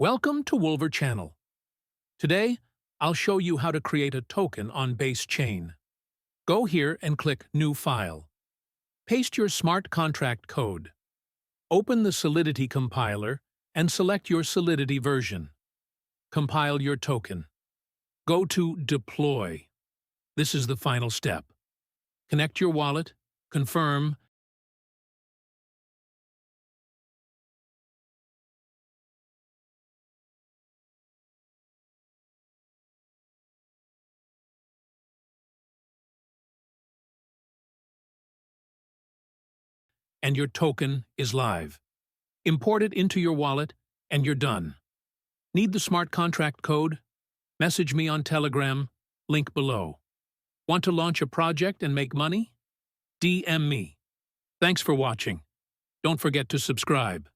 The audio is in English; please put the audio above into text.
Welcome to Wolver Channel. Today, I'll show you how to create a token on Base Chain. Go here and click New File. Paste your smart contract code. Open the Solidity compiler and select your Solidity version. Compile your token. Go to Deploy. This is the final step. Connect your wallet, confirm, and your token is live. Import it into your wallet, and you're done. Need the smart contract code? Message me on Telegram, link below. Want to launch a project and make money? DM me. Thanks for watching. Don't forget to subscribe.